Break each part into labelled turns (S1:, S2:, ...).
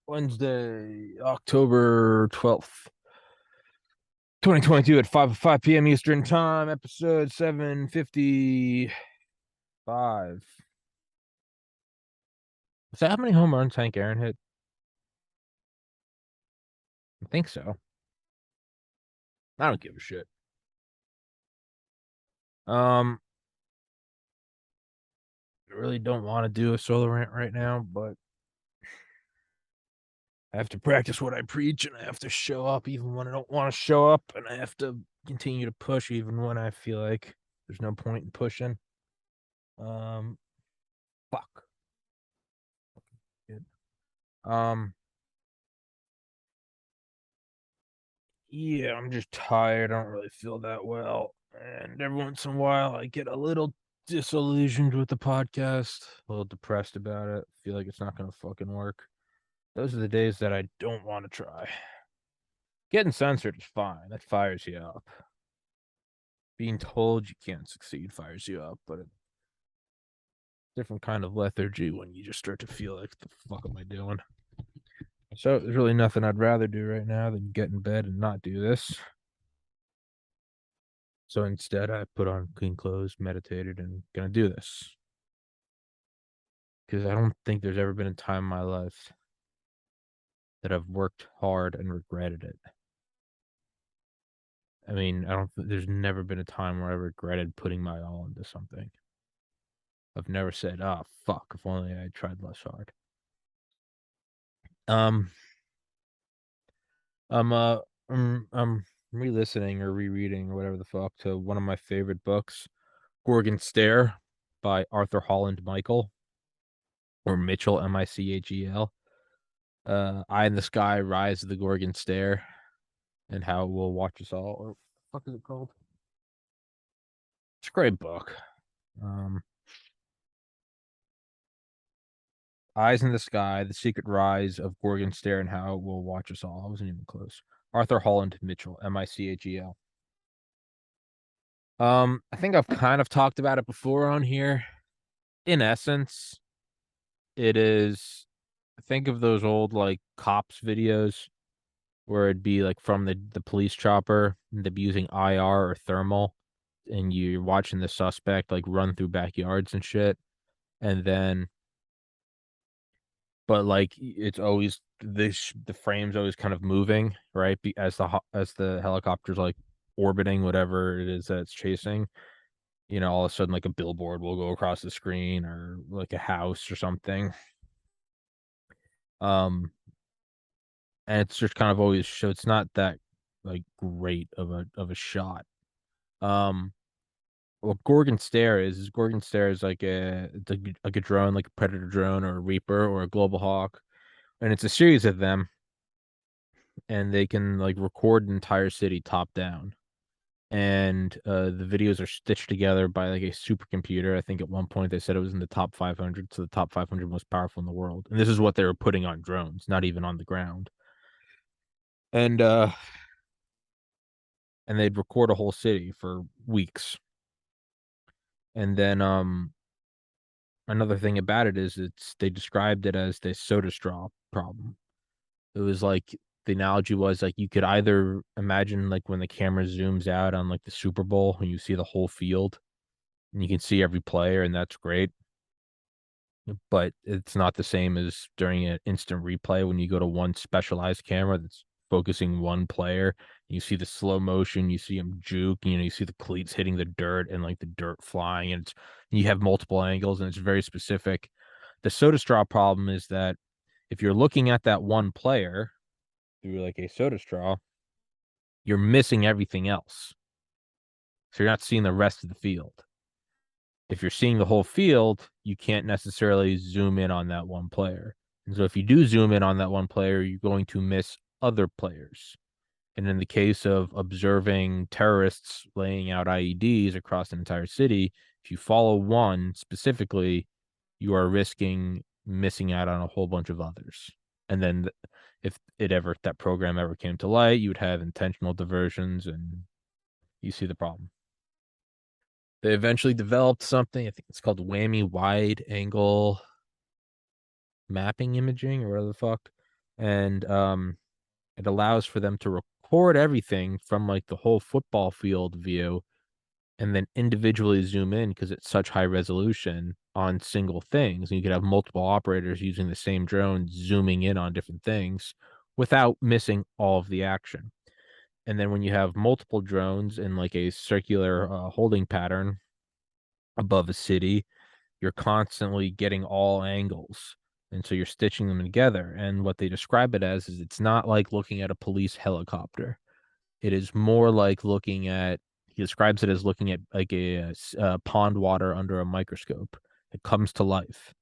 S1: Wednesday, October 12th, 2022 at 5 p.m. Eastern Time, episode 755. Is that how many home runs Hank Aaron hit? I think so. I don't give a shit. I really don't want to do a solo rant right now, but I have to practice what I preach, and I have to show up even when I don't want to show up, and I have to continue to push even when I feel like there's no point in pushing. Um, fuck. Um, yeah, I'm just tired. I don't really feel that well. And every once in a while, I get a little disillusioned with the podcast, a little depressed about it. Feel like it's not going to fucking work. Those are the days that I don't want to try. Getting censored is fine. That fires you up. Being told you can't succeed fires you up, but a different kind of lethargy when you just start to feel like, the fuck am I doing? So there's really nothing I'd rather do right now than get in bed and not do this. So instead, I put on clean clothes, meditated, and gonna do this. Because I don't think there's ever been a time in my life that I've worked hard and regretted it. I mean, there's never been a time where I regretted putting my all into something. I've never said, "Oh fuck, if only I tried less hard." Um, I'm uh, I'm re-listening or rereading or whatever the fuck to one of my favorite books, Gorgon Stare, by Arthur Holland Michael, or Mitchell, Michel. Eye in the Sky, Rise of the Gorgon Stare, and How It Will Watch Us All. Or what the fuck is it called? It's a great book. Um, Eyes in the Sky, The Secret Rise of Gorgon Stare, and How It Will Watch Us All. I wasn't even close. Arthur Holland Mitchell, Michel. I think I've kind of talked about it before on here. In essence, it is, think of those old like cops videos where it'd be like from the police chopper, and they'd be using IR or thermal, and you're watching the suspect like run through backyards and shit. And then, but like it's always the frame's always kind of moving, right? As the helicopter's like orbiting whatever it is that it's chasing. All of a sudden like a billboard will go across the screen, or like a house or something. Um, and it's just kind of always so it's not that like great of a shot. Um, what Gorgon Stare is like a drone, like a Predator drone or a Reaper or a Global Hawk, and it's a series of them, and they can like record an entire city top down. And the videos are stitched together by like a supercomputer. I think at one point they said it was in the top 500, so the top 500 most powerful in the world. And this is what they were putting on drones, not even on the ground. And they'd record a whole city for weeks. And then another thing about it is they described it as the soda straw problem. It was like the analogy was like you could either imagine like when the camera zooms out on like the Super Bowl and you see the whole field and you can see every player, and that's great. But it's not the same as during an instant replay when you go to one specialized camera that's focusing one player. You see the slow motion, you see him juke, you see the cleats hitting the dirt and like the dirt flying, and you have multiple angles and it's very specific. The soda straw problem is that if you're looking at that one player through like a soda straw, you're missing everything else. So you're not seeing the rest of the field. If you're seeing the whole field, you can't necessarily zoom in on that one player. And so if you do zoom in on that one player, you're going to miss other players. And in the case of observing terrorists laying out IEDs across an entire city, if you follow one specifically, you are risking missing out on a whole bunch of others. And then if that program ever came to light, you would have intentional diversions, and you see the problem. They eventually developed something. I think it's called whammy wide angle mapping imaging or whatever the fuck. and it allows for them to record everything from like the whole football field view and then individually zoom in because it's such high resolution on single things. And you could have multiple operators using the same drone zooming in on different things without missing all of the action. And then when you have multiple drones in like a circular holding pattern above a city, you're constantly getting all angles. And so you're stitching them together. And what they describe it as is it's not like looking at a police helicopter. It is more like looking at, he describes it as looking at like a pond water under a microscope. It comes to life.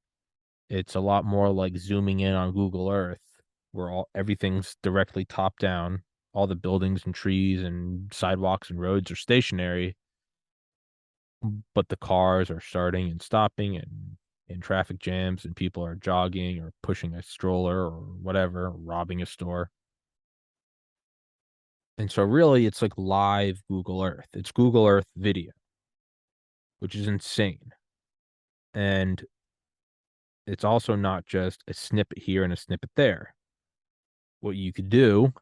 S1: It's a lot more like zooming in on Google Earth, where everything's directly top down. All the buildings and trees and sidewalks and roads are stationary, but the cars are starting and stopping and in traffic jams, and people are jogging or pushing a stroller or whatever, robbing a store. And so really it's like live Google Earth. It's Google Earth video, which is insane. And it's also not just a snippet here and a snippet there. What you could do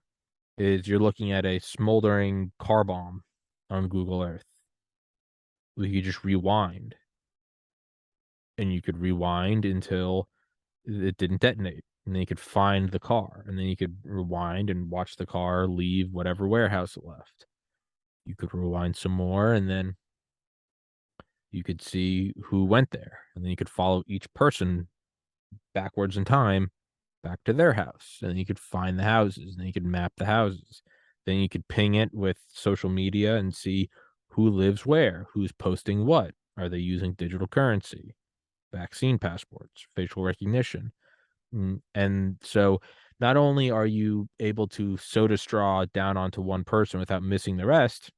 S1: is you're looking at a smoldering car bomb on Google Earth. You could just rewind, and you could rewind until it didn't detonate. And then you could find the car, and then you could rewind and watch the car leave whatever warehouse it left. You could rewind some more, and then you could see who went there. And then you could follow each person backwards in time back to their house. And then you could find the houses, and then you could map the houses. Then you could ping it with social media and see who lives where, who's posting what. Are they using digital currency, vaccine passports, facial recognition? And so not only are you able to soda straw down onto one person without missing the rest,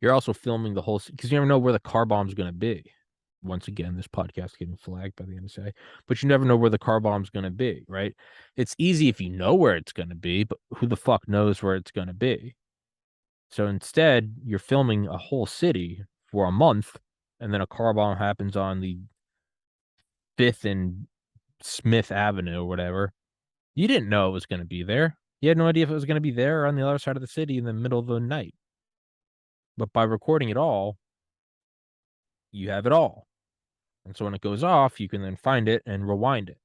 S1: you're also filming the whole, because you never know where the car bomb's going to be. Once again, this podcast getting flagged by the NSA, but you never know where the car bomb's going to be, right? It's easy if you know where it's going to be, but who the fuck knows where it's going to be? So instead, you're filming a whole city for a month, and then a car bomb happens on the 5th and Smith Avenue or whatever. You didn't know it was going to be there. You had no idea if it was going to be there or on the other side of the city in the middle of the night. But by recording it all, you have it all. And so when it goes off, you can then find it and rewind it.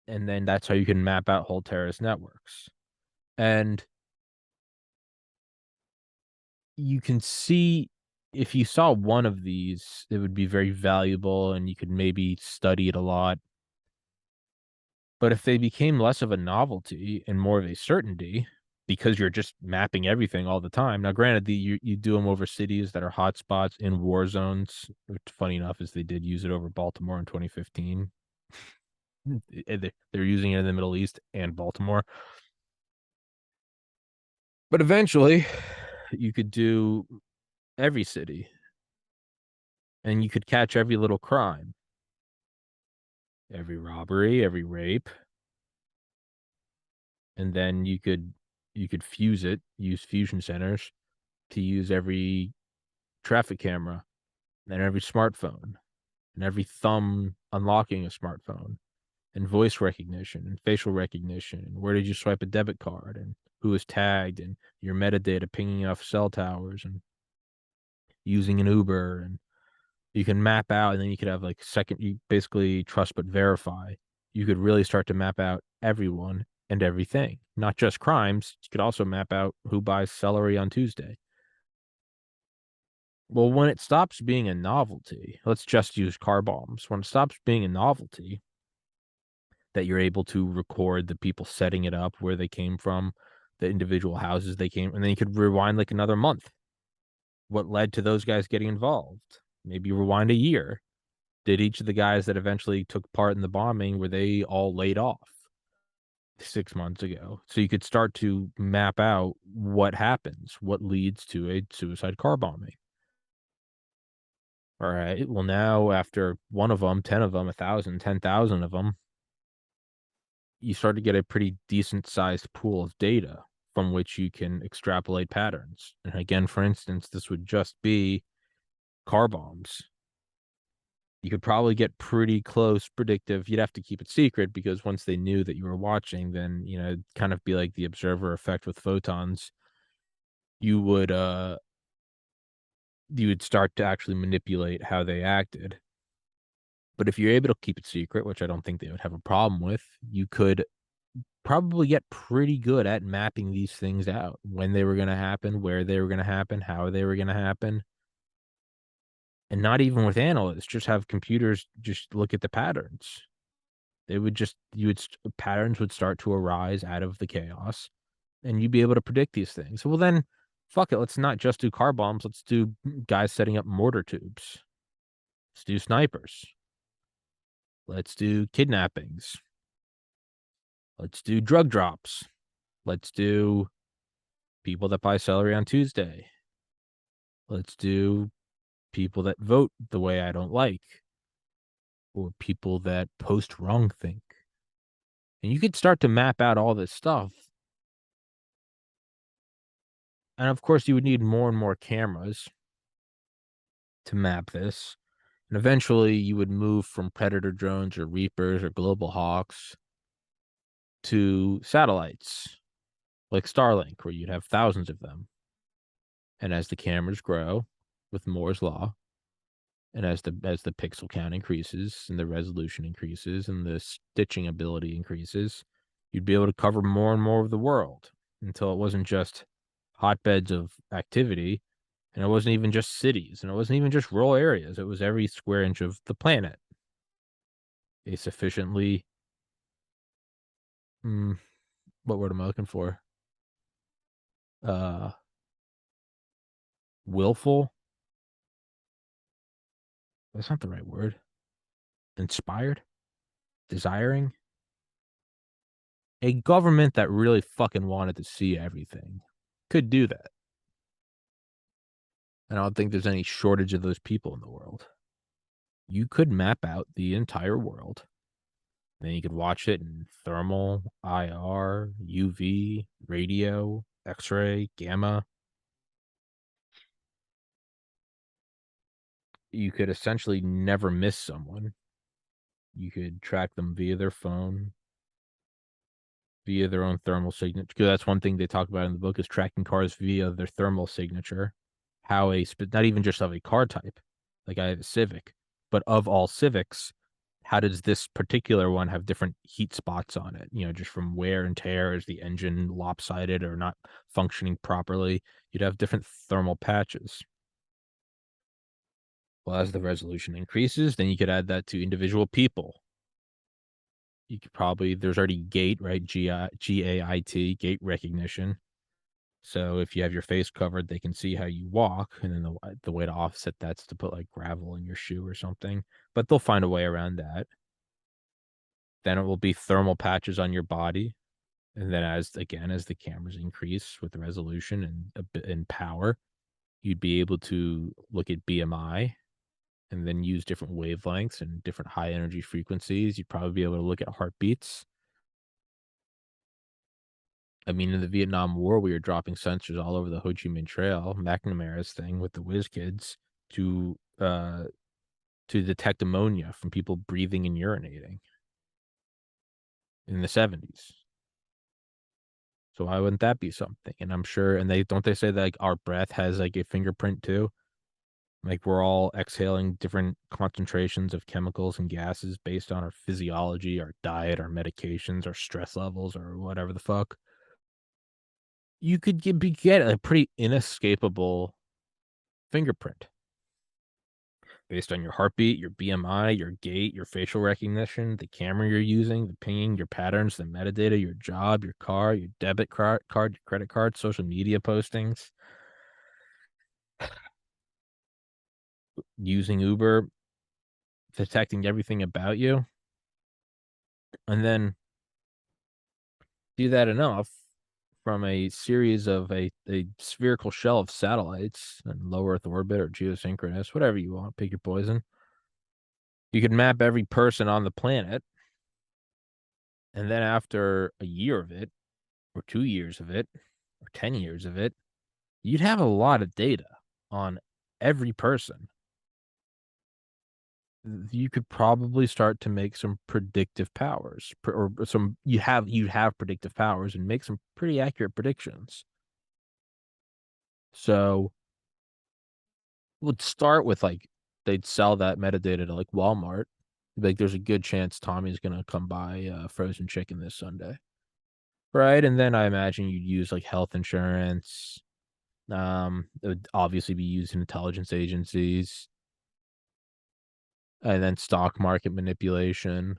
S1: And then that's how you can map out whole terrorist networks. And you can see, if you saw one of these, it would be very valuable and you could maybe study it a lot. But if they became less of a novelty and more of a certainty, because you're just mapping everything all the time. Now, granted, you do them over cities that are hotspots in war zones. Which, funny enough, is they did use it over Baltimore in 2015. They're using it in the Middle East and Baltimore. But eventually, you could do every city, and you could catch every little crime, every robbery, every rape, and then you could use fusion centers to use every traffic camera and every smartphone and every thumb unlocking a smartphone and voice recognition and facial recognition and where did you swipe a debit card and who is tagged and your metadata pinging off cell towers and using an Uber. And you can map out, and then you could have like you basically trust but verify. You could really start to map out everyone and everything, not just crimes. You could also map out who buys celery on Tuesday. Well, when it stops being a novelty, let's just use car bombs. When it stops being a novelty, that you're able to record the people setting it up, where they came from, the individual houses they came, and then you could rewind like another month. What led to those guys getting involved? Maybe rewind a year. Did each of the guys that eventually took part in the bombing, were they all laid off 6 months ago? So you could start to map out what happens, what leads to a suicide car bombing. All right. Well, now after one of them, 10 of them, 1,000, 10,000 of them, you start to get a pretty decent sized pool of data from which you can extrapolate patterns. And again, for instance, this would just be car bombs. You could probably get pretty close predictive. You'd have to keep it secret because once they knew that you were watching, then, it'd kind of be like the observer effect with photons. You would you would start to actually manipulate how they acted. But if you're able to keep it secret, which I don't think they would have a problem with, you could probably get pretty good at mapping these things out, when they were going to happen, where they were going to happen, how they were going to happen. And not even with analysts, just have computers just look at the patterns. They would just, patterns would start to arise out of the chaos, and you'd be able to predict these things. Well, then, fuck it. Let's not just do car bombs. Let's do guys setting up mortar tubes. Let's do snipers. Let's do kidnappings. Let's do drug drops. Let's do people that buy celery on Tuesday. Let's do people that vote the way I don't like, or people that post wrong think. And you could start to map out all this stuff. And of course, you would need more and more cameras to map this. And eventually, you would move from Predator drones or Reapers or Global Hawks to satellites like Starlink, where you'd have thousands of them. And as the cameras grow with Moore's law, and as the pixel count increases and the resolution increases and the stitching ability increases, you'd be able to cover more and more of the world until it wasn't just hotbeds of activity, and it wasn't even just cities, and it wasn't even just rural areas. It was every square inch of the planet. A sufficiently, what word am I looking for? Uh, willful. That's not the right word. Inspired, desiring. A government that really fucking wanted to see everything could do that. And I don't think there's any shortage of those people in the world. You could map out the entire world. Then you could watch it in thermal, IR, UV, radio, X-ray, gamma. You could essentially never miss someone. You could track them via their phone, via their own thermal signature. Because that's one thing they talk about in the book, is tracking cars via their thermal signature. How not even just of a car type, like I have a Civic, but of all Civics, how does this particular one have different heat spots on it? Just from wear and tear. Is the engine lopsided or not functioning properly? You'd have different thermal patches. Well, as the resolution increases, then you could add that to individual people. You could probably, there's already gait, right? GAIT, gait recognition. So if you have your face covered, they can see how you walk, and then the way to offset that's to put like gravel in your shoe or something. But they'll find a way around that. Then it will be thermal patches on your body, and then as the cameras increase with the resolution and power, you'd be able to look at BMI, and then use different wavelengths and different high energy frequencies. You'd probably be able to look at heartbeats. I mean, in the Vietnam War, we were dropping sensors all over the Ho Chi Minh Trail, McNamara's thing with the whiz kids, to detect ammonia from people breathing and urinating in the 70s. So why wouldn't that be something? And I'm sure, and they say that like our breath has like a fingerprint too. Like we're all exhaling different concentrations of chemicals and gases based on our physiology, our diet, our medications, our stress levels, or whatever the fuck. You could get a pretty inescapable fingerprint based on your heartbeat, your BMI, your gait, your facial recognition, the camera you're using, the pinging, your patterns, the metadata, your job, your car, your debit card, your credit card, social media postings, using Uber, detecting everything about you. And then do that enough from a series of a spherical shell of satellites in low Earth orbit or geosynchronous, whatever you want, pick your poison. You could map every person on the planet. And then after a year of it, or 2 years of it, or 10 years of it, you'd have a lot of data on every person. You could probably start to make some predictive powers, or some you have predictive powers and make some pretty accurate predictions. So would start with like they'd sell that metadata to like Walmart. Like there's a good chance Tommy's gonna come buy frozen chicken this Sunday. Right. And then I imagine you'd use like health insurance. It would obviously be used in intelligence agencies, and then stock market manipulation.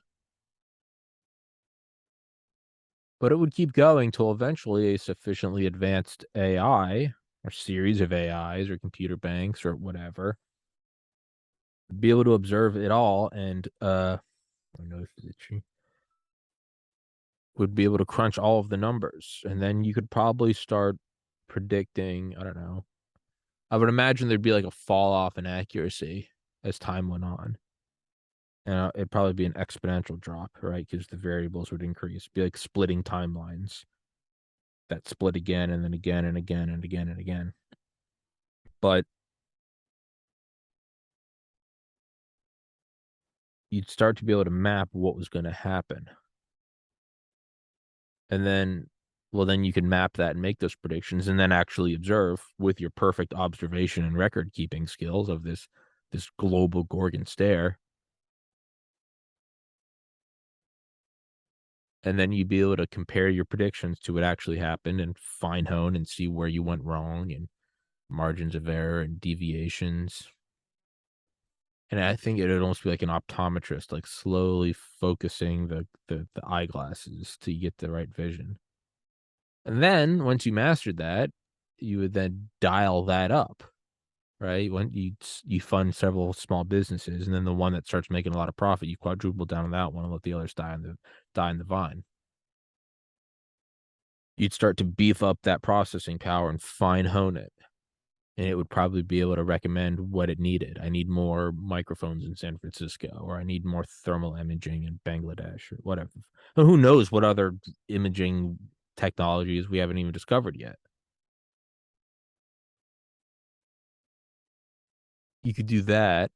S1: But it would keep going till eventually a sufficiently advanced AI or series of AIs or computer banks or whatever be able to observe it all and I know it's itchy. Would be able to crunch all of the numbers. And then you could probably start predicting, I don't know. I would imagine there'd be like a fall off in accuracy as time went on. And it'd probably be an exponential drop, right? Because the variables would increase, be like splitting timelines that split again and then again and again and again and again. But you'd start to be able to map what was going to happen. And then, well, then you can map that and make those predictions and then actually observe with your perfect observation and record keeping skills of this global Gorgon stare. And then you'd be able to compare your predictions to what actually happened and fine hone and see where you went wrong and margins of error and deviations. And I think it'd almost be like an optometrist, like slowly focusing the eyeglasses to get the right vision. And then once you mastered that, you would then dial that up, right? When you fund several small businesses, and then the one that starts making a lot of profit, you quadruple down on that one and let the others die in the vine. You'd start to beef up that processing power and fine hone it. And it would probably be able to recommend what it needed. I need more microphones in San Francisco, or I need more thermal imaging in Bangladesh, or whatever. And who knows what other imaging technologies we haven't even discovered yet. You could do that.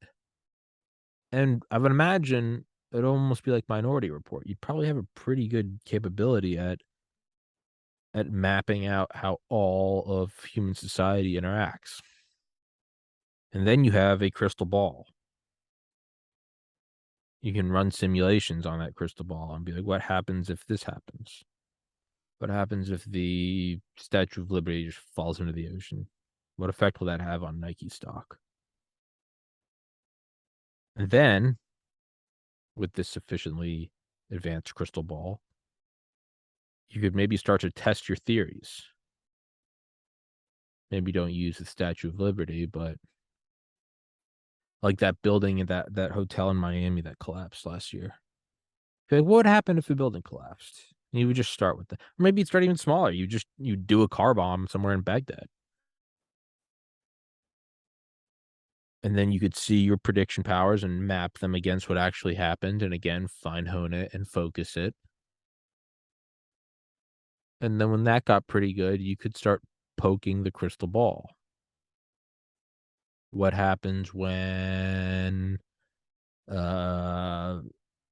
S1: And I would imagine it'd almost be like Minority Report. You'd probably have a pretty good capability at mapping out how all of human society interacts. And then you have a crystal ball. You can run simulations on that crystal ball and be like, what happens if this happens? What happens if the Statue of Liberty just falls into the ocean? What effect will that have on Nike stock? And then, with this sufficiently advanced crystal ball, you could maybe start to test your theories. Maybe don't use the Statue of Liberty, but like that building in that hotel in Miami that collapsed last year. Like, what would happen if the building collapsed? And you would just start with that. Or maybe you'd start even smaller. You do a car bomb somewhere in Baghdad. And then you could see your prediction powers and map them against what actually happened. And again, fine hone it and focus it. And then when that got pretty good, you could start poking the crystal ball. What happens when uh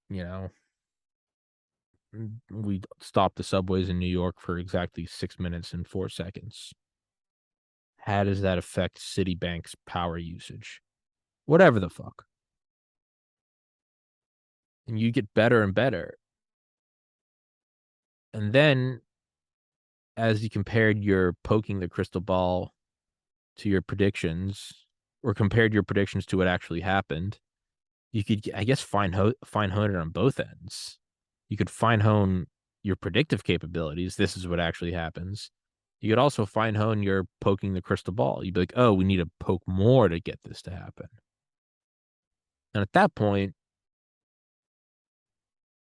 S1: you know we stop the subways in New York for exactly 6 minutes and 4 seconds? How does that affect Citibank's power usage? Whatever the fuck. And you get better and better. And then as you compared your poking the crystal ball to your predictions, or compared your predictions to what actually happened, you could, I guess, fine hone it on both ends. You could fine hone your predictive capabilities. This is what actually happens. You could also fine hone your poking the crystal ball. You'd be like, oh, we need to poke more to get this to happen. And at that point,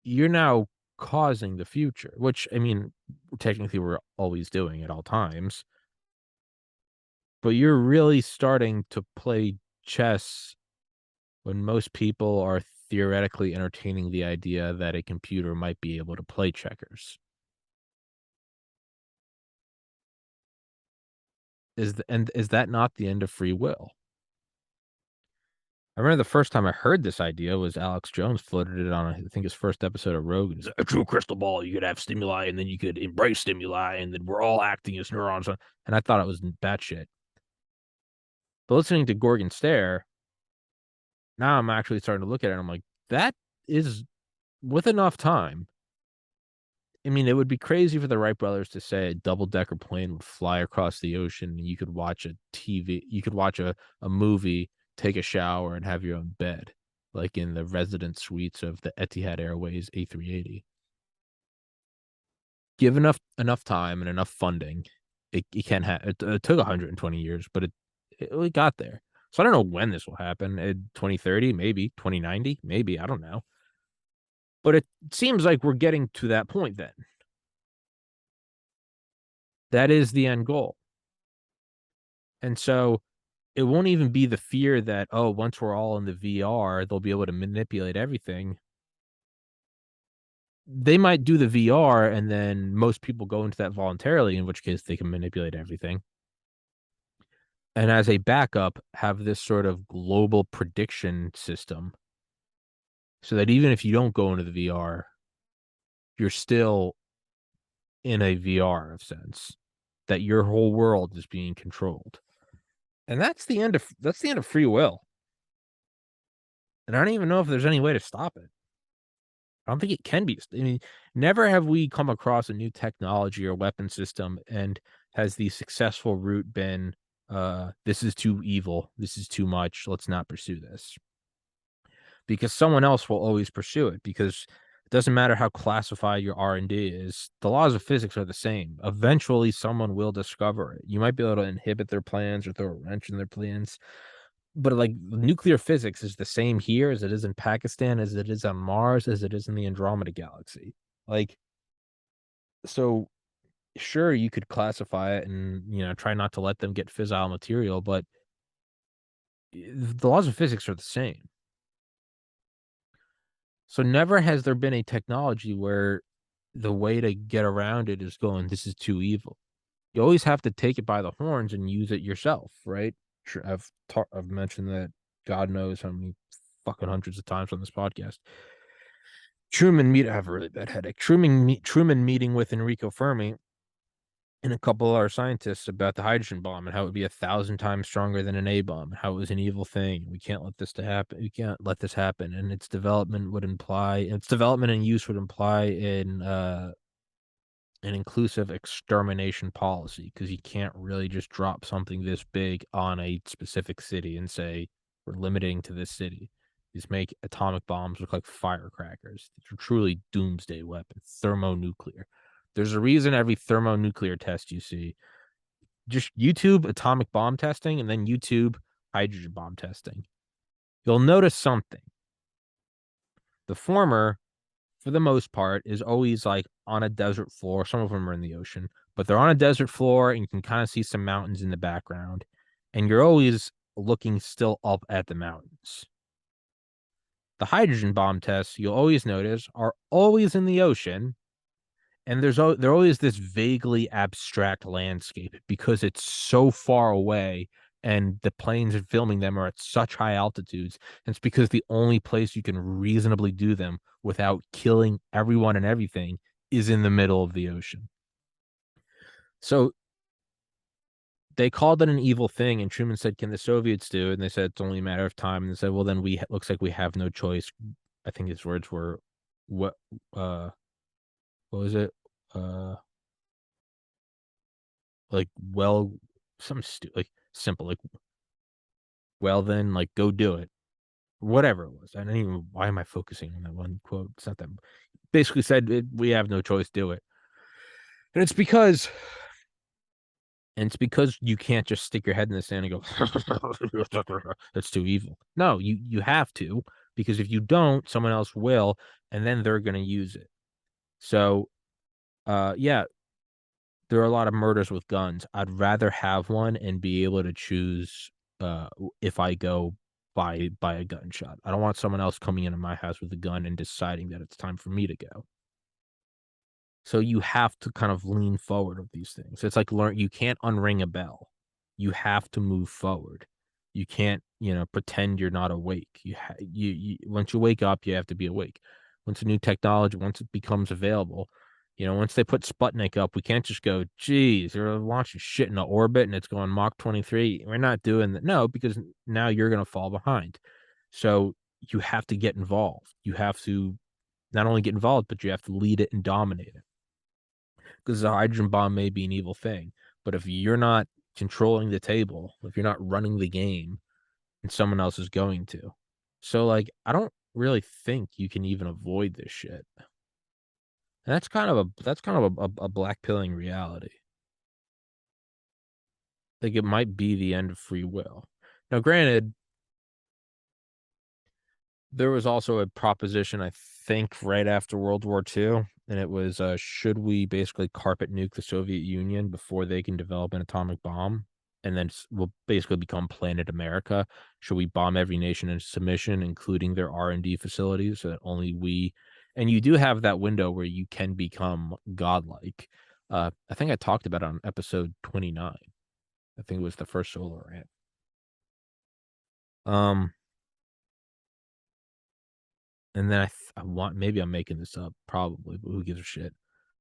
S1: you're now causing the future, which I mean, technically we're always doing at all times, but you're really starting to play chess when most people are theoretically entertaining the idea that a computer might be able to play checkers. And is that not the end of free will? I remember the first time I heard this idea was Alex Jones floated it on, I think, his first episode of Rogan. It's a true crystal ball. You could have stimuli, and then you could embrace stimuli, and then we're all acting as neurons. And I thought it was batshit. But listening to Gorgon stare, now I'm actually starting to look at it. And I'm like, that is with enough time. I mean, it would be crazy for the Wright brothers to say a double-decker plane would fly across the ocean and you could watch a TV, you could watch a movie, take a shower, and have your own bed, like in the resident suites of the Etihad Airways A380. Give enough time and enough funding, it can have. It took 120 years, but it got there. So I don't know when this will happen. 2030, maybe 2090, maybe I don't know. But it seems like we're getting to that point then. That is the end goal. And so it won't even be the fear that, oh, once we're all in the VR, they'll be able to manipulate everything. They might do the VR and then most people go into that voluntarily, in which case they can manipulate everything. And as a backup, have this sort of global prediction system so that even if you don't go into the VR, you're still in a VR sense, that your whole world is being controlled. And that's the end of free will. And I don't even know if there's any way to stop it. I don't think it can be. I mean, never have we come across a new technology or weapon system and has the successful route been, this is too evil, this is too much, let's not pursue this. Because someone else will always pursue it, because it doesn't matter how classified your R&D is, the laws of physics are the same. Eventually, someone will discover it. You might be able to inhibit their plans or throw a wrench in their plans, but like nuclear physics is the same here as it is in Pakistan, as it is on Mars, as it is in the Andromeda galaxy. Like, so sure, you could classify it and, try not to let them get fissile material, but the laws of physics are the same. So never has there been a technology where the way to get around it is going, this is too evil. You always have to take it by the horns and use it yourself, right? Sure, I've mentioned that God knows how many fucking hundreds of times on this podcast. I have a really bad headache. Truman meeting with Enrico Fermi and a couple of our scientists about the hydrogen bomb and how it would be 1,000 times stronger than an A bomb, and how it was an evil thing. We can't let this to happen. We can't let this happen. And its development and use would imply an inclusive extermination policy, because you can't really just drop something this big on a specific city and say we're limiting to this city. These make atomic bombs look like firecrackers. These are truly doomsday weapons, thermonuclear. There's a reason every thermonuclear test you see, just YouTube atomic bomb testing and then YouTube hydrogen bomb testing. You'll notice something. The former, for the most part, is always like on a desert floor. Some of them are in the ocean, but they're on a desert floor and you can kind of see some mountains in the background. And you're always looking still up at the mountains. The hydrogen bomb tests, you'll always notice, are always in the ocean. And they're always this vaguely abstract landscape because it's so far away and the planes filming them are at such high altitudes. And it's because the only place you can reasonably do them without killing everyone and everything is in the middle of the ocean. So they called it an evil thing, and Truman said, "Can the Soviets do it?" And they said it's only a matter of time. And they said, "Well, then looks like we have no choice." I think his words were, "What was it? Uh, like, well, some like simple, like, well, then, like, go do it." Whatever it was. I don't even, why am I focusing on that one quote? It's not that, basically said, we have no choice, do it. And it's because you can't just stick your head in the sand and go, that's too evil. No, you have to, because if you don't, someone else will, and then they're going to use it. So, yeah, there are a lot of murders with guns. I'd rather have one and be able to choose if I go buy a gunshot. I don't want someone else coming into my house with a gun and deciding that it's time for me to go. So you have to kind of lean forward of these things. It's like you can't unring a bell. You have to move forward. You can't, pretend you're not awake. You once you wake up, you have to be awake. Once a new technology, once it becomes available, once they put Sputnik up, we can't just go, geez, they're launching shit into orbit and it's going Mach 23. We're not doing that. No, because now you're going to fall behind. So you have to get involved. You have to not only get involved, but you have to lead it and dominate it. Because the hydrogen bomb may be an evil thing, but if you're not controlling the table, if you're not running the game, and someone else is going to. So like I don't really think you can even avoid this shit. And that's kind of a black pilling reality. Like it might be the end of free will. Now, granted, there was also a proposition, I think, right after World War II, and it was should we basically carpet nuke the Soviet Union before they can develop an atomic bomb? And then we'll basically become Planet America. Should we bomb every nation in submission, including their R&D facilities, so that only we? And you do have that window where you can become godlike. I think I talked about it on episode 29. I think it was the first solo rant. Um, and then I want, maybe I'm making this up, probably, but who gives a shit?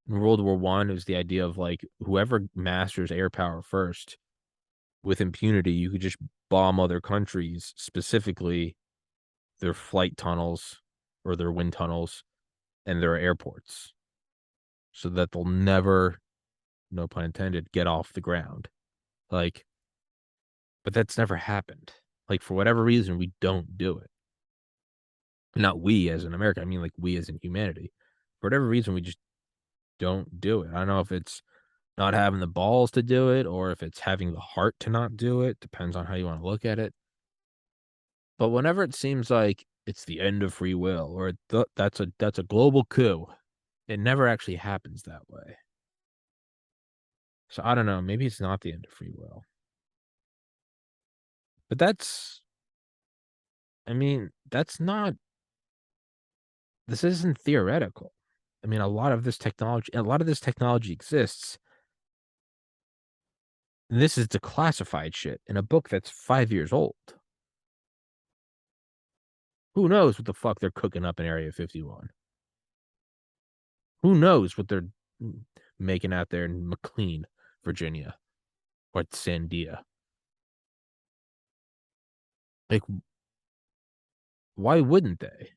S1: In World War One, it was the idea of like whoever masters air power first with impunity, you could just bomb other countries, specifically their flight tunnels or their wind tunnels and their airports, so that they'll never, no pun intended, get off the ground. Like, but that's never happened. Like, for whatever reason, we don't do it. Not we as in America, I mean, like, we as in humanity. For whatever reason, we just don't do it. I don't know if it's not having the balls to do it or if it's having the heart to not do it. Depends on how you want to look at it. But whenever it seems like it's the end of free will or that's a global coup, it never actually happens that way. So I don't know. Maybe it's not the end of free will. But I mean, that's not, this isn't theoretical. I mean, a lot of this technology exists. And this is declassified shit in a book that's 5 years old. Who knows what the fuck they're cooking up in Area 51? Who knows what they're making out there in McLean, Virginia, or Sandia? Like, why wouldn't they?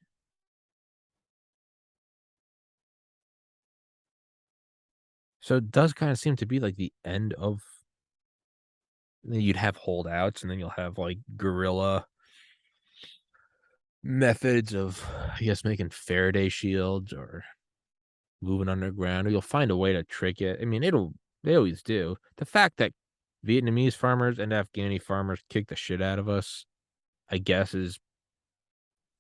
S1: So it does kind of seem to be like the end of. You'd have holdouts, and then you'll have like guerrilla methods of, I guess, making Faraday shields or moving underground, or you'll find a way to trick it. I mean, they always do. The fact that Vietnamese farmers and Afghani farmers kick the shit out of us, I guess, is,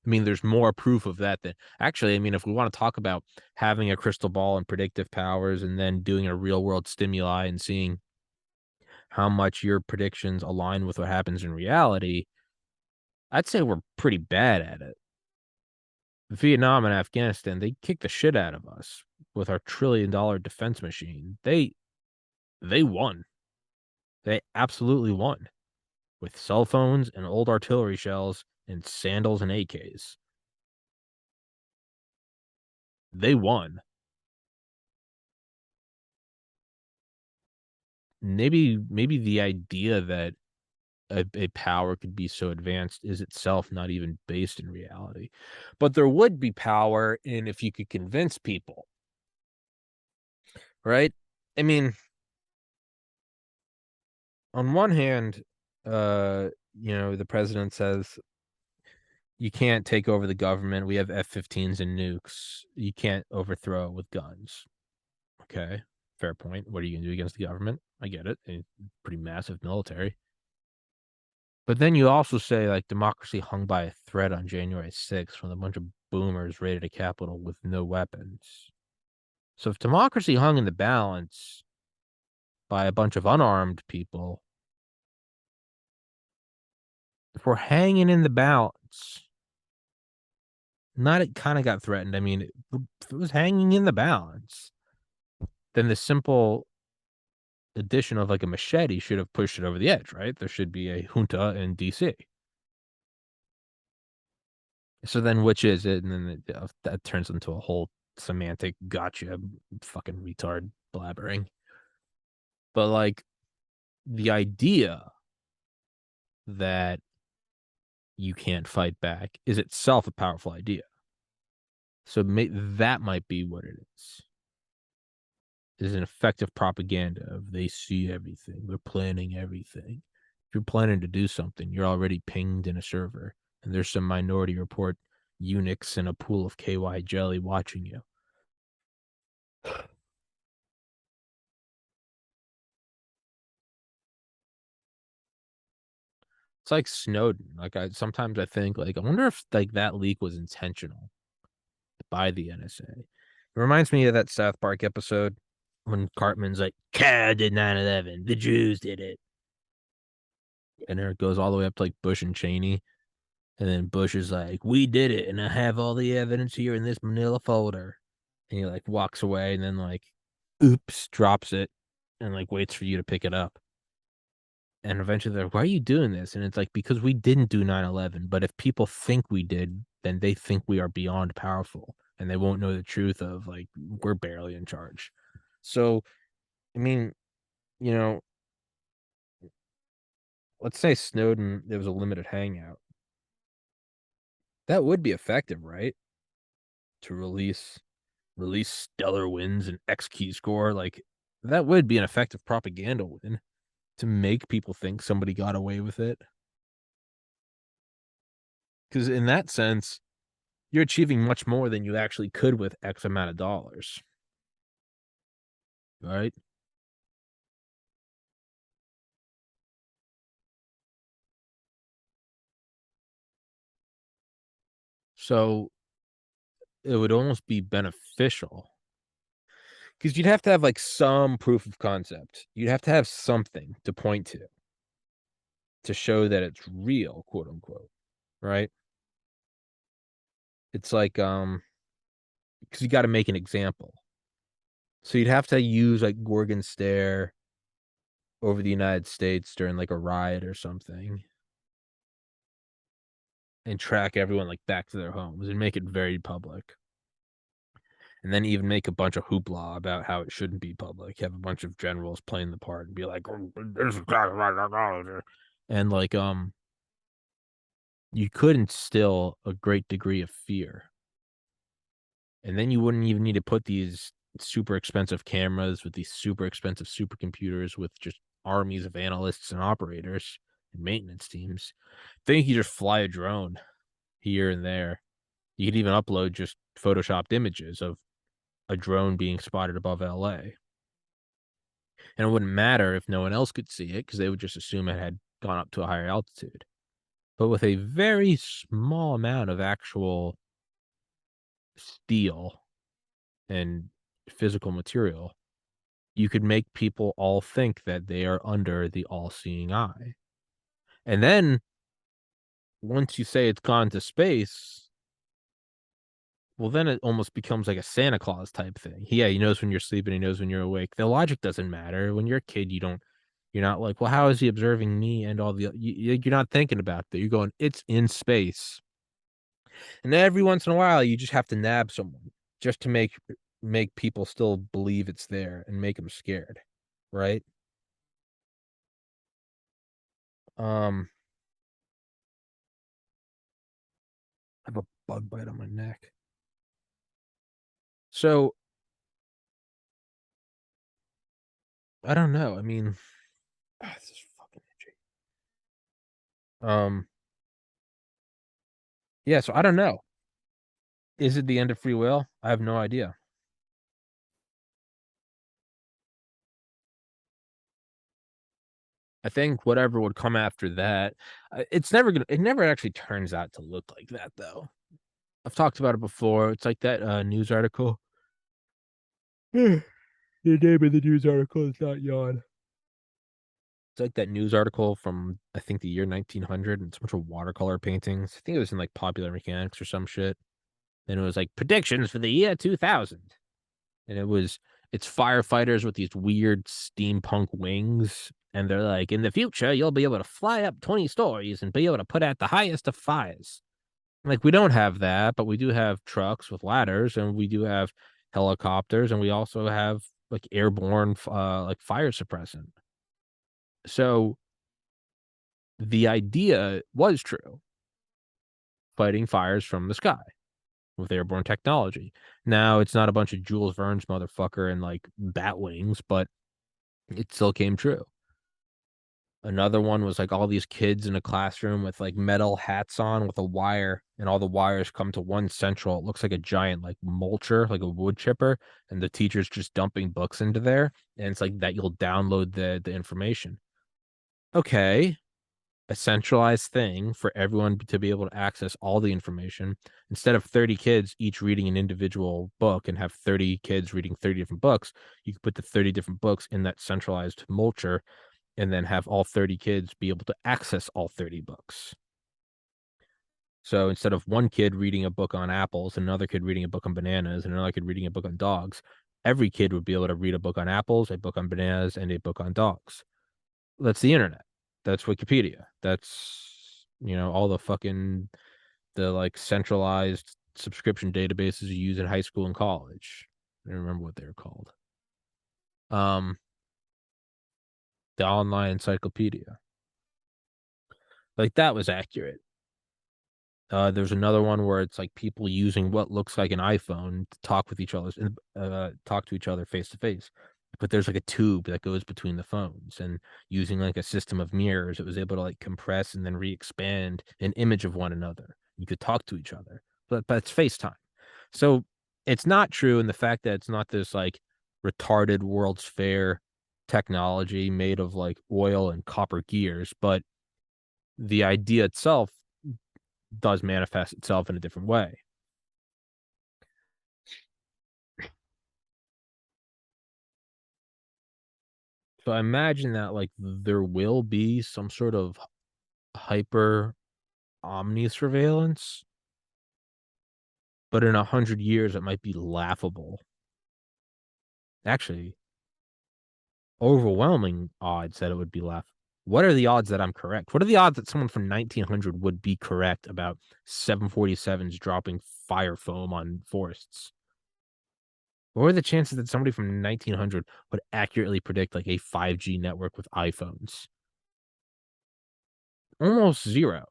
S1: I mean, there's more proof of that than actually, I mean, if we want to talk about having a crystal ball and predictive powers and then doing a real world stimuli and seeing how much your predictions align with what happens in reality, I'd say we're pretty bad at it. Vietnam and Afghanistan, they kicked the shit out of us with our $1 trillion defense machine. They won. They absolutely won with cell phones and old artillery shells and sandals and AKs. They won. Maybe the idea that a power could be so advanced is itself not even based in reality. But there would be power in if you could convince people, right? I mean, on one hand, the president says you can't take over the government. We have F-15s and nukes. You can't overthrow it with guns. Okay, fair point. What are you gonna do against the government? I get it. A pretty massive military. But then you also say like democracy hung by a thread on January 6th when a bunch of boomers raided a Capitol with no weapons. So if democracy hung in the balance by a bunch of unarmed people, if we're hanging in the balance, not it kind of got threatened. I mean, if it was hanging in the balance, then the simple addition of like a machete should have pushed it over the edge, right? There should be a junta in DC. So then which is it? And then that turns into a whole semantic gotcha fucking retard blabbering. But like the idea that you can't fight back is itself a powerful idea. So that might be what it is an effective propaganda of they see everything, they're planning everything. If you're planning to do something, you're already pinged in a server, and there's some Minority Report eunuchs in a pool of KY jelly watching you. It's like Snowden. Like sometimes I think like I wonder if like that leak was intentional by the NSA. It reminds me of that South Park episode when Cartman's like, "Cad did 9/11. The Jews did it," and there it goes all the way up to like Bush and Cheney, and then Bush is like, "We did it, and I have all the evidence here in this Manila folder," and he like walks away, and then like, oops, drops it, and like waits for you to pick it up. And eventually they're like, "Why are you doing this?" And it's like, because we didn't do 9/11. But if people think we did, then they think we are beyond powerful and they won't know the truth of like, we're barely in charge. So, I mean, you know, let's say Snowden, there was a limited hangout. That would be effective, right? To release stellar wins and X key score. Like, that would be an effective propaganda win to make people think somebody got away with it. Because in that sense, you're achieving much more than you actually could with X amount of dollars. Right? So it would almost be beneficial because you'd have to have like some proof of concept. You'd have to have something to point to show that it's real, quote unquote. Right? It's like because you got to make an example. So you'd have to use like Gorgon stare over the United States during like a riot or something and track everyone like back to their homes and make it very public. And then even make a bunch of hoopla about how it shouldn't be public. Have a bunch of generals playing the part and be like, "Oh, this is," and like you could instill a great degree of fear. And then you wouldn't even need to put these super expensive cameras with these super expensive supercomputers with just armies of analysts and operators and maintenance teams. Then you could just fly a drone here and there. You could even upload just photoshopped images of a drone being spotted above LA. And it wouldn't matter if no one else could see it because they would just assume it had gone up to a higher altitude. But with a very small amount of actual steel and physical material, you could make people all think that they are under the all-seeing eye. And then once you say it's gone to space, well, then it almost becomes like a Santa Claus type thing. Yeah, he knows when you're sleeping, he knows when you're awake. The logic doesn't matter. When you're a kid, you're not like, well, how is he observing me and all the you're not thinking about that. You're going, it's in space. And then every once in a while, you just have to nab someone just to make people still believe it's there and make them scared, right? Um, I have a bug bite on my neck. So I don't know. I mean, this is fucking itchy. Um, yeah. So I don't know. Is it the end of free will? I have no idea. I think whatever would come after that, it never actually turns out to look like that though. I've talked about it before. It's like that news article. The name of the news article is not yawn. It's like that news article from I think the year 1900, and it's a bunch of watercolor paintings. I think it was in like Popular Mechanics or some shit. And it was like predictions for the year 2000, and it was It's firefighters with these weird steampunk wings, and they're like, in the future, you'll be able to fly up 20 stories and be able to put out the highest of fires. Like, we don't have that, but we do have trucks with ladders, and we do have helicopters, and we also have like airborne, like fire suppressant. So the idea was true, fighting fires from the sky with airborne technology. Now it's not a bunch of Jules Verne's motherfucker and like bat wings, but it still came true. Another one was like all these kids in a classroom with like metal hats on with a wire, and all the wires come to one central. It looks like a giant like mulcher, like a wood chipper, and the teacher's just dumping books into there, and it's like that you'll download the information. Okay, a centralized thing for everyone to be able to access all the information instead of 30 kids each reading an individual book and have 30 kids reading 30 different books. You could put the 30 different books in that centralized mulcher and then have all 30 kids be able to access all 30 books. So instead of one kid reading a book on apples, another kid reading a book on bananas, and another kid reading a book on dogs, every kid would be able to read a book on apples, a book on bananas, and a book on dogs. That's the internet. That's Wikipedia. That's, all the like centralized subscription databases you use in high school and college. I don't remember what they were called. Um, the online encyclopedia. Like, that was accurate. There's another one where it's like people using what looks like an iPhone to talk with each other and talk to each other face to face. But there's like a tube that goes between the phones, and using like a system of mirrors, it was able to like compress and then re-expand an image of one another. You could talk to each other, but it's FaceTime. So it's not true in the fact that it's not this like retarded World's Fair technology made of like oil and copper gears, but the idea itself does manifest itself in a different way. So I imagine that like there will be some sort of hyper omni surveillance, but in 100 years it might be laughable. Actually, overwhelming odds that it would be laughable. What are the odds that I'm correct? What are the odds that someone from 1900 would be correct about 747s dropping fire foam on forests? What are the chances that somebody from 1900 would accurately predict like a 5G network with iPhones? Almost zero.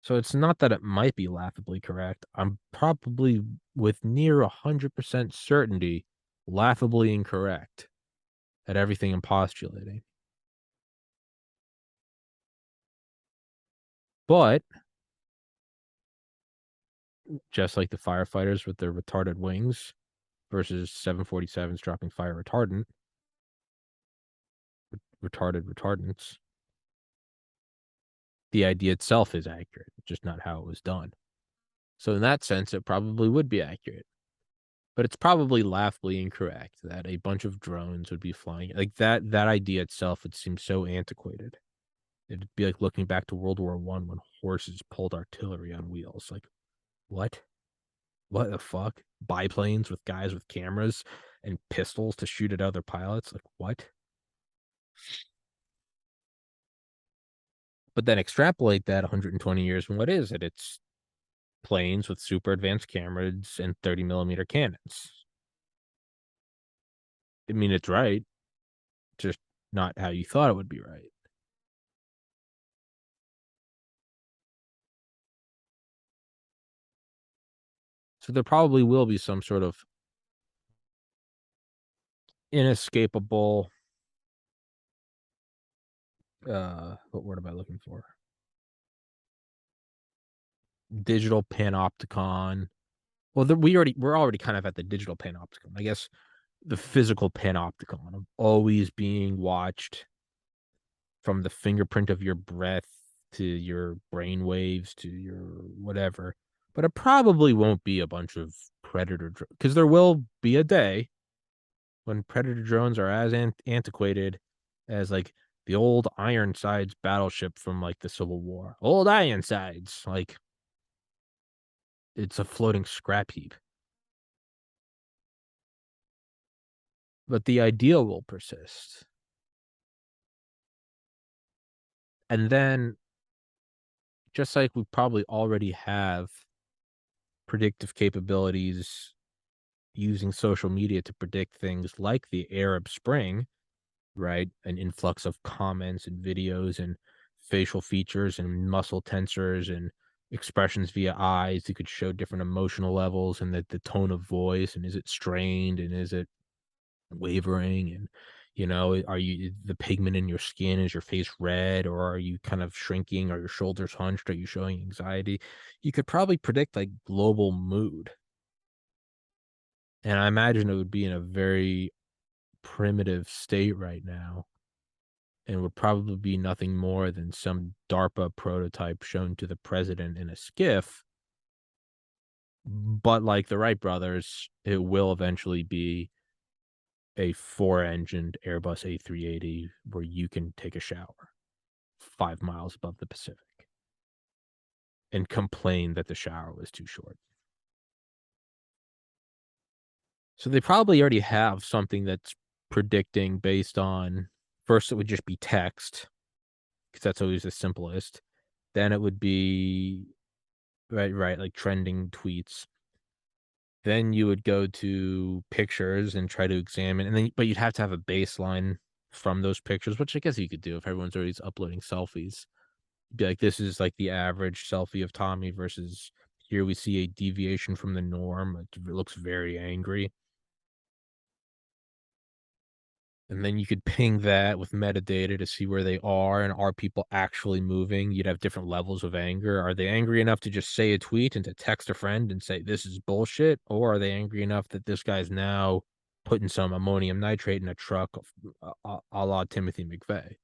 S1: So it's not that it might be laughably correct. I'm probably with near 100% certainty laughably incorrect at everything I'm postulating. But just like the firefighters with their retarded wings versus 747s dropping fire retarded retardants, the idea itself is accurate, just not how it was done. So in that sense, it probably would be accurate. But it's probably laughably incorrect that a bunch of drones would be flying. Like, that idea itself would seem so antiquated. It'd be like looking back to World War One when horses pulled artillery on wheels. Like, what? What the fuck? Biplanes with guys with cameras and pistols to shoot at other pilots? Like, what? But then extrapolate that 120 years, and what is it? It's planes with super advanced cameras and 30 millimeter cannons. I mean, it's right, just not how you thought it would be right. So there probably will be some sort of inescapable, what word am I looking for? Digital panopticon. Well, we're already kind of at the digital panopticon. I guess the physical panopticon of always being watched from the fingerprint of your breath to your brain waves to your whatever. But it probably won't be a bunch of predator because there will be a day when predator drones are as antiquated as like the old Ironsides battleship from like the Civil War. Old Ironsides, like, it's a floating scrap heap. but the ideal will persist. And then, just like we probably already have predictive capabilities using social media to predict things like the Arab Spring, right? An influx of comments and videos and facial features and muscle tensors and expressions via eyes. You could show different emotional levels and the tone of voice, and is it strained and is it wavering, and are you the pigment in your skin, is your face red, or are you kind of shrinking, are your shoulders hunched, are you showing anxiety? You could probably predict like global mood, and I imagine it would be in a very primitive state right now and would probably be nothing more than some DARPA prototype shown to the president in a skiff. But like the Wright brothers, it will eventually be a four-engined Airbus A380 where you can take a shower 5 miles above the Pacific and complain that the shower was too short. So they probably already have something that's predicting based on, first it would just be text, because that's always the simplest. Then it would be right, like trending tweets. Then you would go to pictures and try to examine, and then but you'd have to have a baseline from those pictures, which I guess you could do if everyone's always uploading selfies. Be like, this is like the average selfie of Tommy versus here we see a deviation from the norm. It looks very angry. And then you could ping that with metadata to see where they are, and are people actually moving? You'd have different levels of anger. Are they angry enough to just say a tweet and to text a friend and say, this is bullshit? Or are they angry enough that this guy's now putting some ammonium nitrate in a truck, a la Timothy McVeigh?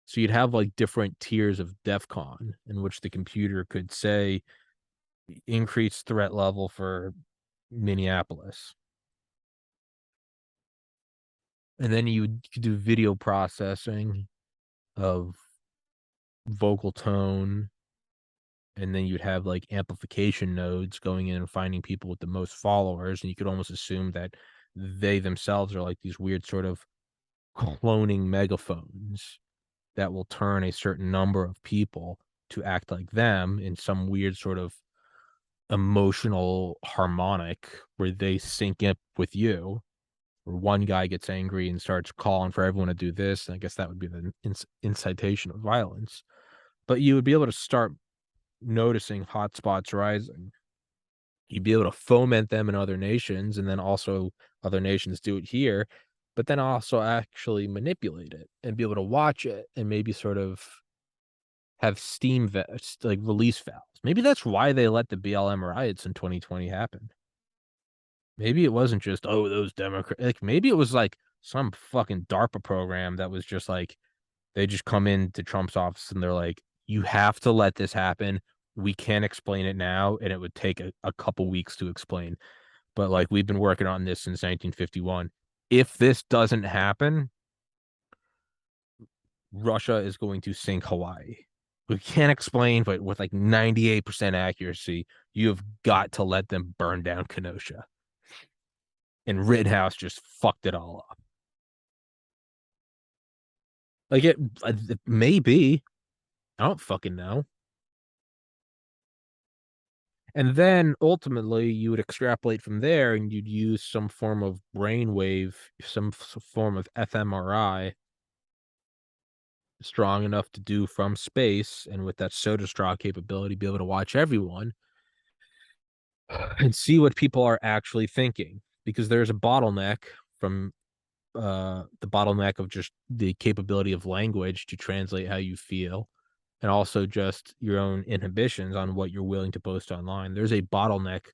S1: So you'd have like different tiers of DEFCON in which the computer could say increased threat level for Minneapolis. And then you could do video processing of vocal tone, and then you'd have like amplification nodes going in and finding people with the most followers, and you could almost assume that they themselves are like these weird sort of cloning megaphones that will turn a certain number of people to act like them in some weird sort of emotional harmonic where they sync up with you. Where one guy gets angry and starts calling for everyone to do this, and I guess that would be the incitation of violence. But you would be able to start noticing hotspots rising. You'd be able to foment them in other nations, and then also other nations do it here, but then also actually manipulate it and be able to watch it and maybe sort of have like release valves. Maybe that's why they let the BLM riots in 2020 happen. Maybe it wasn't just, oh, those Democrats. Like maybe it was like some fucking DARPA program that was just like they just come into Trump's office and they're like, you have to let this happen. We can't explain it now, and it would take a couple weeks to explain. But like we've been working on this since 1951. If this doesn't happen, Russia is going to sink Hawaii. We can't explain, but with like 98% accuracy, you have got to let them burn down Kenosha. And Rittenhouse just fucked it all up. Like it may be. I don't fucking know. And then ultimately you would extrapolate from there and you'd use some form of brainwave, some form of fMRI strong enough to do from space, and with that soda straw capability, be able to watch everyone and see what people are actually thinking. Because there's a bottleneck from the bottleneck of just the capability of language to translate how you feel, and also just your own inhibitions on what you're willing to post online. There's a bottleneck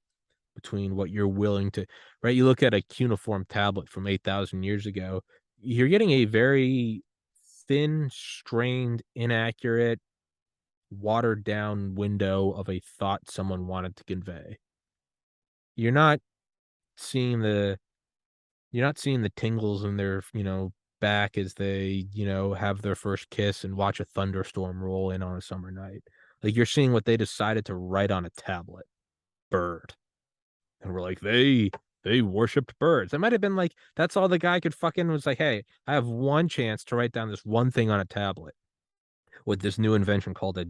S1: between what you're willing to, right? You look at a cuneiform tablet from 8,000 years ago, you're getting a very thin, strained, inaccurate, watered down window of a thought someone wanted to convey. You're not seeing the you're not seeing the tingles in their, back as they, have their first kiss and watch a thunderstorm roll in on a summer night. Like you're seeing what they decided to write on a tablet. Bird. And we're like, they they worshipped birds. It might have been like that's all the guy could fucking was like, hey, I have one chance to write down this one thing on a tablet with this new invention called a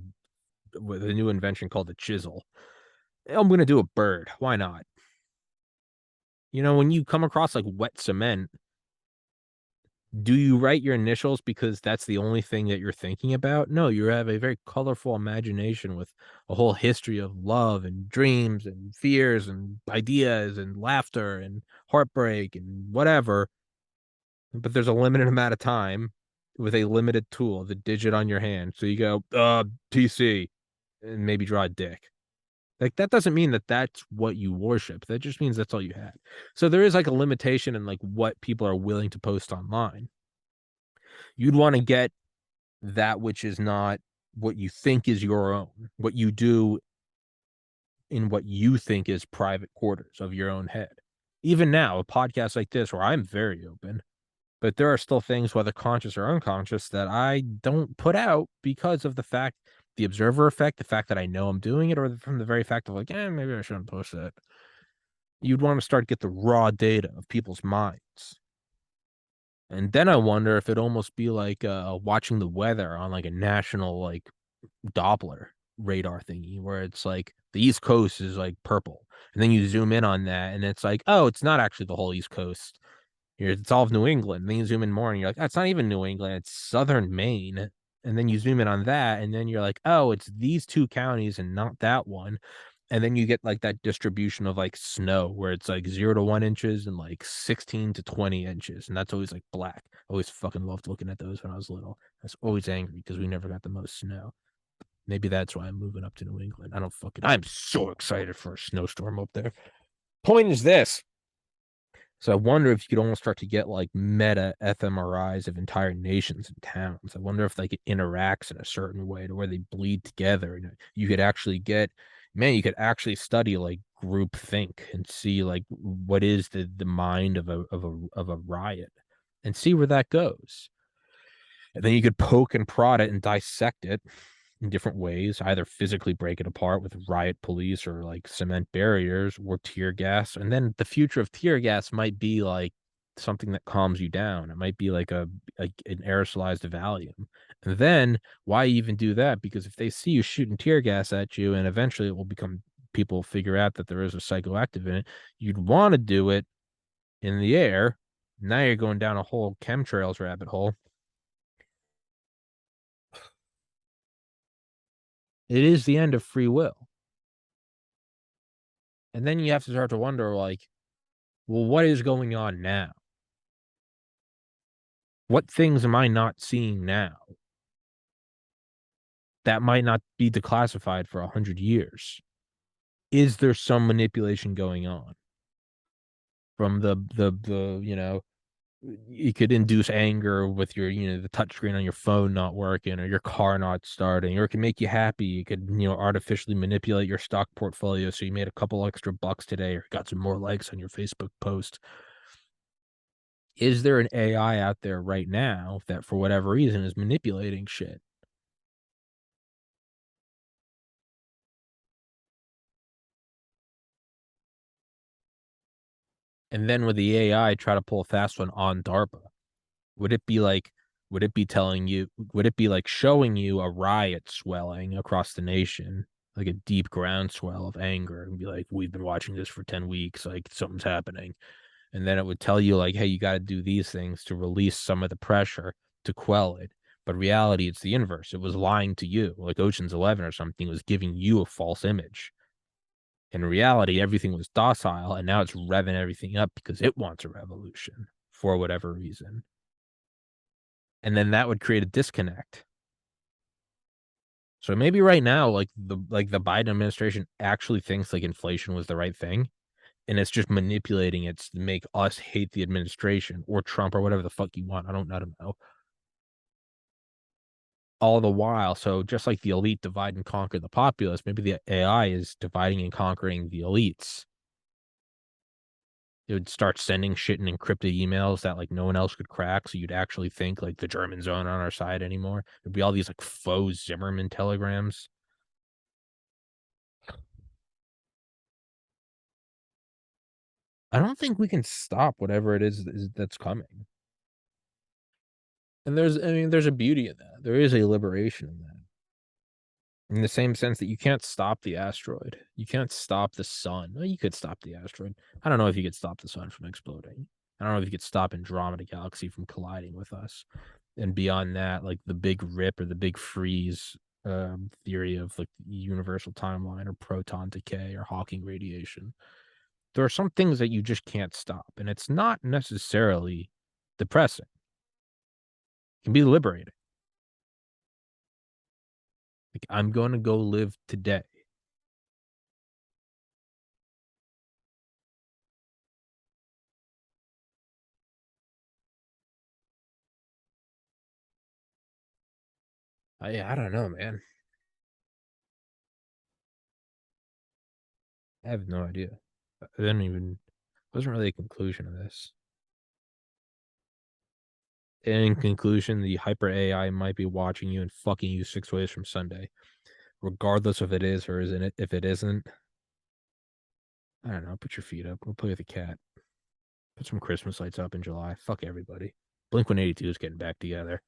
S1: with a new invention called a chisel. I'm gonna do a bird. Why not? You know, when you come across like wet cement, do you write your initials because that's the only thing that you're thinking about? No, you have a very colorful imagination with a whole history of love and dreams and fears and ideas and laughter and heartbreak and whatever. But there's a limited amount of time with a limited tool, the digit on your hand. So you go, TC, and maybe draw a dick. Like that doesn't mean that that's what you worship. That just means that's all you had. So there is like a limitation in like what people are willing to post online. You'd want to get that which is not what you think is your own, what you do in what you think is private quarters of your own head. Even now, a podcast like this, where I'm very open, but there are still things, whether conscious or unconscious, that I don't put out because of the fact, the observer effect, the fact that I know I'm doing it, or from the very fact of like, maybe I shouldn't post that. You'd want to start to get the raw data of people's minds. And then I wonder if it'd almost be like watching the weather on like a national like Doppler radar thingy, where it's like the East Coast is like purple, and then you zoom in on that, and it's like, oh, it's not actually the whole East Coast. It's all of New England. And then you zoom in more, and you're like, oh, it's not even New England; it's southern Maine. And then you zoom in on that, and then you're like, oh, it's these two counties and not that one. And then you get like that distribution of like snow where it's like 0 to 1 inches and like 16 to 20 inches. And that's always like black. I always fucking loved looking at those when I was little. I was always angry because we never got the most snow. Maybe that's why I'm moving up to New England. I'm so excited for a snowstorm up there. Point is this. So I wonder if you could almost start to get like meta fMRIs of entire nations and towns. I wonder if like it interacts in a certain way to where they bleed together, and you could actually get, man, you could actually study like group think and see like what is the mind of a riot and see where that goes. And then you could poke and prod it and dissect it in different ways, either physically break it apart with riot police or like cement barriers or tear gas. And then the future of tear gas might be like something that calms you down. It might be like an aerosolized Valium. And then why even do that? Because if they see you shooting tear gas at you, and eventually it will become, people figure out that there is a psychoactive in it, you'd want to do it in the air. Now you're going down a whole chemtrails rabbit hole. It is the end of free will. And then you have to start to wonder, like, well, what is going on now? What things am I not seeing now that might not be declassified for 100 years? Is there some manipulation going on from the you could induce anger with your, the touchscreen on your phone not working or your car not starting, or it can make you happy. You could, artificially manipulate your stock portfolio so you made a couple extra bucks today or got some more likes on your Facebook post. Is there an AI out there right now that for whatever reason is manipulating shit? And then with the AI, try to pull a fast one on DARPA. Would it be like, would it be telling you, would it be like showing you a riot swelling across the nation, like a deep groundswell of anger, and be like, we've been watching this for 10 weeks, like something's happening. And then it would tell you, like, hey, you got to do these things to release some of the pressure to quell it. But reality, it's the inverse. It was lying to you, like Ocean's 11 or something, was giving you a false image. In reality, everything was docile, and now it's revving everything up because it wants a revolution for whatever reason. And then that would create a disconnect. So maybe right now, like the Biden administration actually thinks like inflation was the right thing, and it's just manipulating it to make us hate the administration or Trump or whatever the fuck you want. I don't know. All the while, so just like the elite divide and conquer the populace, maybe the AI is dividing and conquering the elites. It would start sending shit in encrypted emails that like no one else could crack, so you'd actually think like the Germans aren't on our side anymore. There'd be all these like faux Zimmerman telegrams. I don't think we can stop whatever it is that's coming. And there's a beauty in that. There is a liberation in that. In the same sense that you can't stop the asteroid. You can't stop the sun. Well, you could stop the asteroid. I don't know if you could stop the sun from exploding. I don't know if you could stop Andromeda Galaxy from colliding with us. And beyond that, like the big rip or the big freeze theory of like universal timeline or proton decay or Hawking radiation. There are some things that you just can't stop. And it's not necessarily depressing. It can be liberating. Like, I'm going to go live today. I don't know, man. I have no idea. I didn't even wasn't really a conclusion of this. In conclusion, the hyper AI might be watching you and fucking you 6 ways from Sunday, regardless if it is or isn't it. If it isn't, I don't know. Put your feet up. Go play with a cat. Put some Christmas lights up in July. Fuck everybody. Blink 182 is getting back together.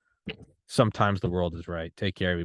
S1: Sometimes the world is right. Take care, everybody.